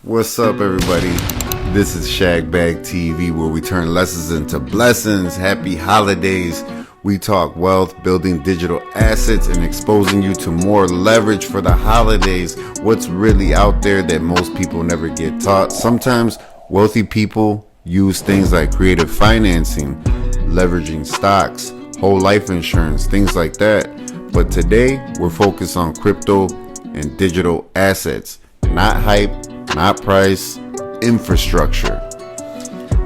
What's up, everybody? This is Shagbag TV, where we turn lessons into blessings. Happy holidays. We talk wealth, building digital assets, and exposing you to more leverage for the holidays. What's really out there that most people never get taught. Sometimes wealthy people use things like creative financing, leveraging stocks, whole life insurance, things like that. But today, we're focused on crypto and digital assets. Not hype, not price, infrastructure.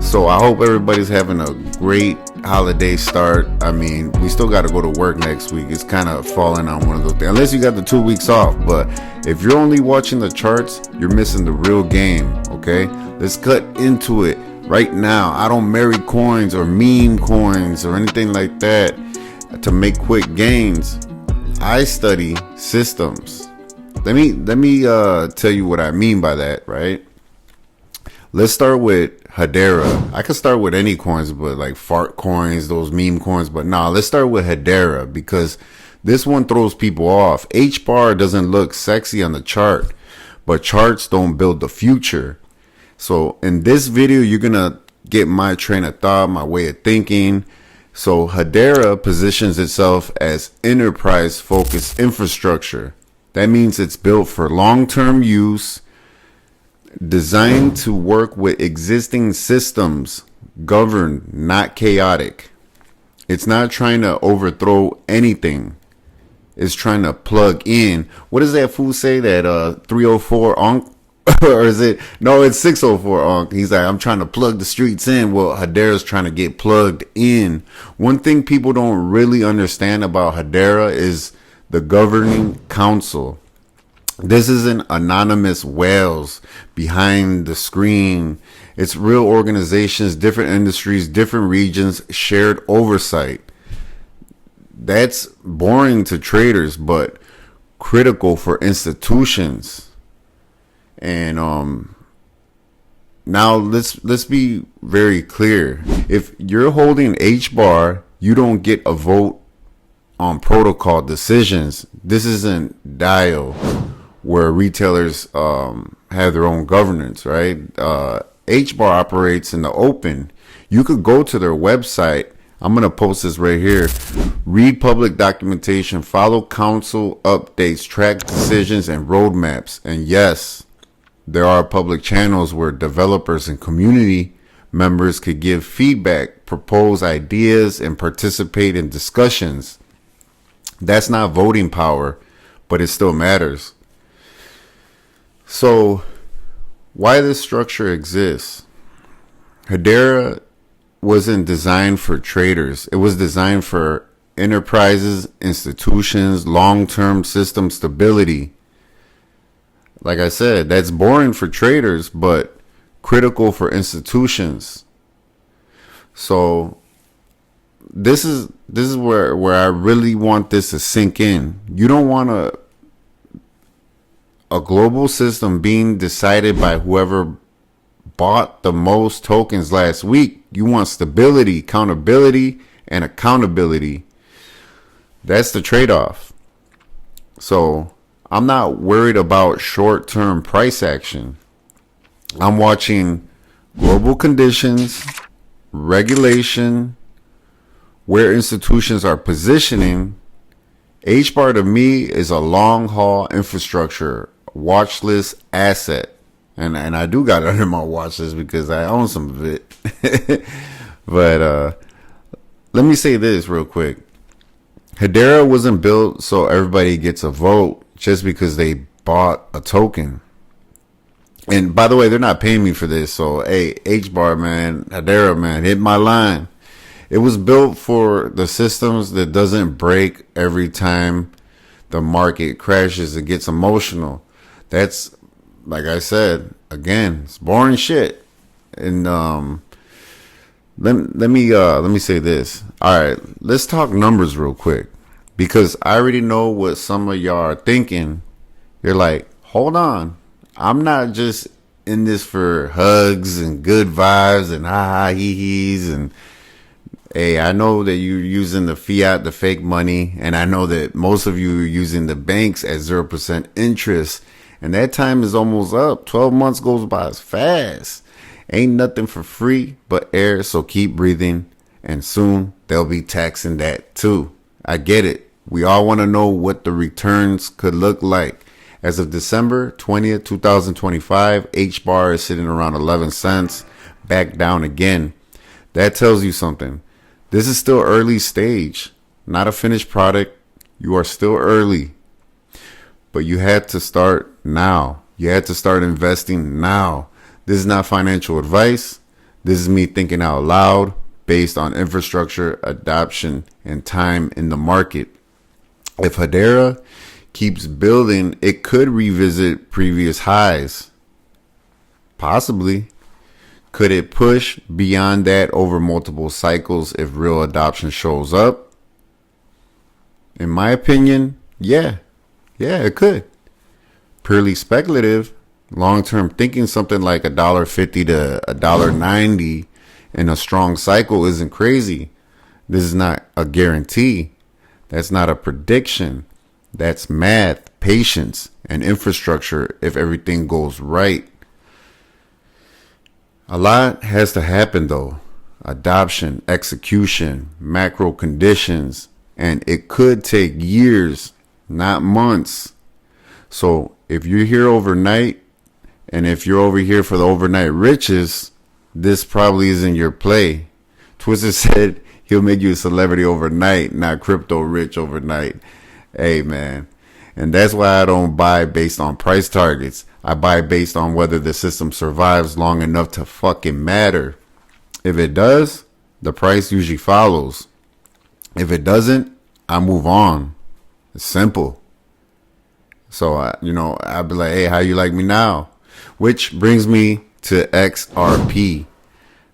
So I hope everybody's having a great holiday start. I mean, we still got to go to work next week. It's kind of falling on one of those things, unless you got the 2 weeks off. But if you're only watching the charts, you're missing the real game. Okay, let's cut into it right now. I don't marry coins or meme coins or anything like that to make quick gains. I study systems. Let me tell you what I mean by that, right? Let's start with Hedera. I could start with any coins, but like fart coins, those meme coins. But nah, let's start with Hedera because this one throws people off. HBAR doesn't look sexy on the chart, but charts don't build the future. So in this video, you're going to get my train of thought, my way of thinking. So Hedera positions itself as enterprise-focused infrastructure. That means it's built for long-term use, designed to work with existing systems, governed, not chaotic. It's not trying to overthrow anything. It's trying to plug in. What does that fool say? That 304 onk? Or is it? No, it's 604 onk. He's like, I'm trying to plug the streets in. Well, Hedera's trying to get plugged in. One thing people don't really understand about Hedera is the governing council. This isn't anonymous whales behind the screen. It's real organizations, different industries, different regions, shared oversight. That's boring to traders, but critical for institutions. And now let's be very clear. If you're holding HBAR, you don't get a vote on protocol decisions. This isn't Dial, where retailers have their own governance, right? HBAR operates in the open. You could go to their website. I'm going to post this right here. Read public documentation, follow council updates, track decisions and roadmaps. And yes, there are public channels where developers and community members could give feedback, propose ideas, and participate in discussions. That's not voting power, but it still matters. So, why this structure exists? Hedera wasn't designed for traders. It was designed for enterprises, institutions, long-term system stability. Like I said, that's boring for traders, but critical for institutions. So, this is where I really want this to sink in. You don't want a global system being decided by whoever bought the most tokens last week. You want stability, accountability, and accountability. That's the trade-off. So I'm not worried about short-term price action. I'm watching global conditions, regulation, where institutions are positioning. HBAR to me is a long haul infrastructure watch list asset. And I do got it under my watch list because I own some of it. But let me say this real quick. Hedera wasn't built so everybody gets a vote just because they bought a token. And by the way, they're not paying me for this. So hey, HBAR man, Hedera man, hit my line. It was built for the systems that doesn't break every time the market crashes and gets emotional. That's, like I said, again, it's boring shit. And let me say this. All right, let's talk numbers real quick, because I already know what some of y'all are thinking. You're like, hold on, I'm not just in this for hugs and good vibes and ha ha hee hees and hey, I know that you're using the fiat, the fake money, and I know that most of you are using the banks at 0% interest. And that time is almost up. 12 months goes by as fast. Ain't nothing for free but air, so keep breathing. And soon they'll be taxing that too. I get it. We all want to know what the returns could look like. As of December 20th, 2025, HBAR is sitting around 11 cents, back down again. That tells you something. This is still early stage, not a finished product. You are still early, but you had to start now. You had to start investing now. This is not financial advice. This is me thinking out loud based on infrastructure, adoption, and time in the market. If Hedera keeps building, it could revisit previous highs. Possibly. Could it push beyond that over multiple cycles if real adoption shows up? In my opinion, yeah, it could. Purely speculative, long-term thinking, something like $1.50 to $1.90 in a strong cycle isn't crazy. This is not a guarantee. That's not a prediction. That's math, patience, and infrastructure if everything goes right. A lot has to happen though. Adoption, execution, macro conditions, and it could take years, not months. So if you're here overnight, and if you're over here for the overnight riches, this probably isn't your play. Twister said he'll make you a celebrity overnight, not crypto rich overnight. Hey man, and that's why I don't buy based on price targets. I buy based on whether the system survives long enough to fucking matter. If it does, the price usually follows. If it doesn't, I move on. It's simple. So I'd be like, hey, how you like me now? Which brings me to XRP.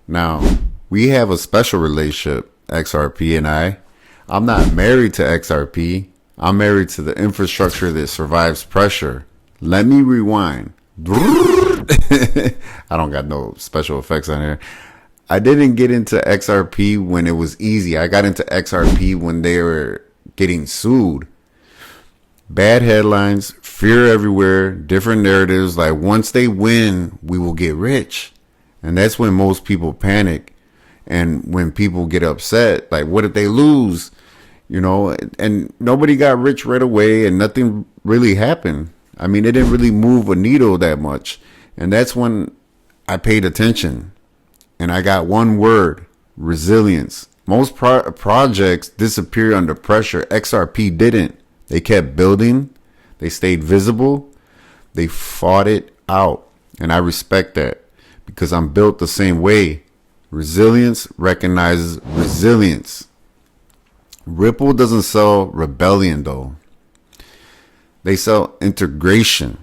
Now, we have a special relationship, XRP and I. I'm not married to XRP. I'm married to the infrastructure that survives pressure. Let me rewind. I don't got no special effects on here. I didn't get into XRP when it was easy. I got into XRP when they were getting sued. Bad headlines, fear everywhere, different narratives. Like once they win, we will get rich. And that's when most people panic. And when people get upset, like what if they lose? And nobody got rich right away and nothing really happened. I mean, it didn't really move a needle that much. And that's when I paid attention. And I got one word: resilience. Most projects disappear under pressure. XRP didn't. They kept building. They stayed visible. They fought it out. And I respect that because I'm built the same way. Resilience recognizes resilience. Ripple doesn't sell rebellion though. They sell integration.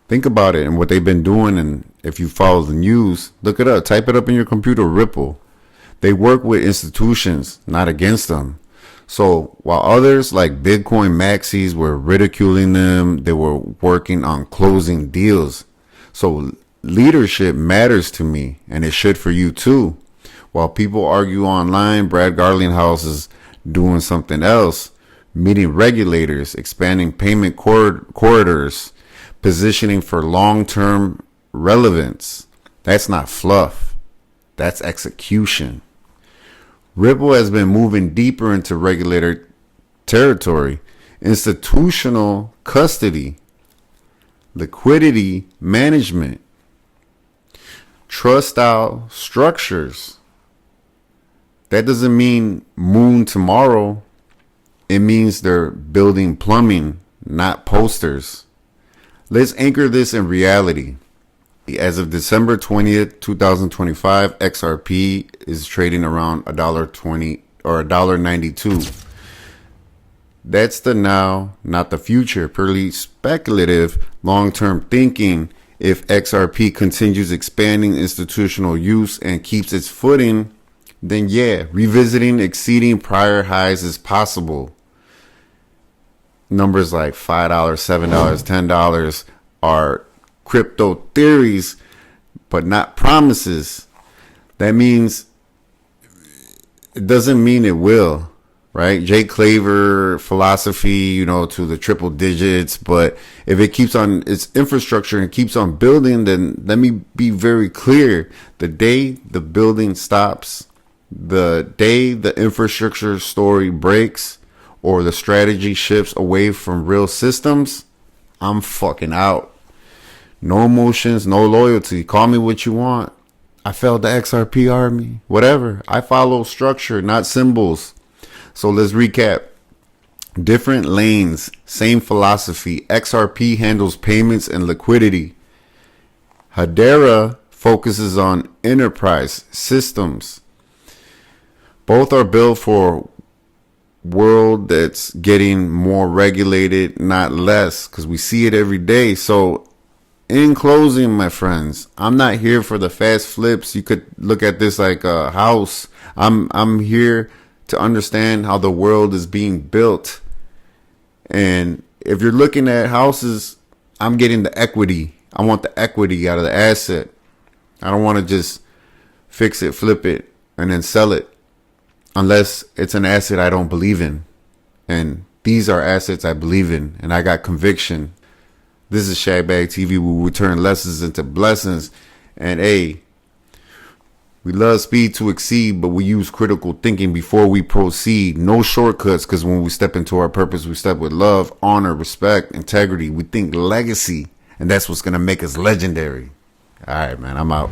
Think about it and what they've been doing. And if you follow the news, look it up, type it up in your computer, Ripple. They work with institutions, not against them. So while others like Bitcoin maxis were ridiculing them, they were working on closing deals. So leadership matters to me, and it should for you too. While people argue online, Brad Garlinghouse is doing something else, meeting regulators, expanding payment corridors, positioning for long-term relevance. That's not fluff. That's execution. Ripple has been moving deeper into regulator territory, institutional custody, liquidity management, trust style structures. That doesn't mean moon tomorrow. It means they're building plumbing, not posters. Let's anchor this in reality. As of December 20th, 2025, XRP is trading around $1.20 or $1.92. That's the now, not the future. Purely speculative, long-term thinking. If XRP continues expanding institutional use and keeps its footing, then yeah, revisiting exceeding prior highs is possible. Numbers like $5, $7, $10 are crypto theories, but not promises. That means it doesn't mean it will. right? Jay Claver philosophy, you know, to the triple digits. But if it keeps on its infrastructure and keeps on building, then let me be very clear. The day the building stops, the day the infrastructure story breaks, or the strategy shifts away from real systems, I'm fucking out. No emotions, no loyalty. Call me what you want. I failed the XRP army. Whatever. I follow structure, not symbols. So let's recap. Different lanes, same philosophy. XRP handles payments and liquidity. Hedera focuses on enterprise systems. Both are built for world that's getting more regulated, not less, because we see it every day. So in closing, my friends, I'm not here for the fast flips. You could look at this like a house. I'm here to understand how the world is being built. And if you're looking at houses, I'm getting the equity. I want the equity out of the asset. I don't want to just fix it, flip it, and then sell it, unless it's an asset I don't believe in. And these are assets I believe in, and I got conviction. This is Shagbag TV, where we turn lessons into blessings. And hey, we love speed to exceed, but we use critical thinking before we proceed. No shortcuts, because when we step into our purpose, we step with love, honor, respect, integrity. We think legacy, and that's what's going to make us legendary. All right, man, I'm out.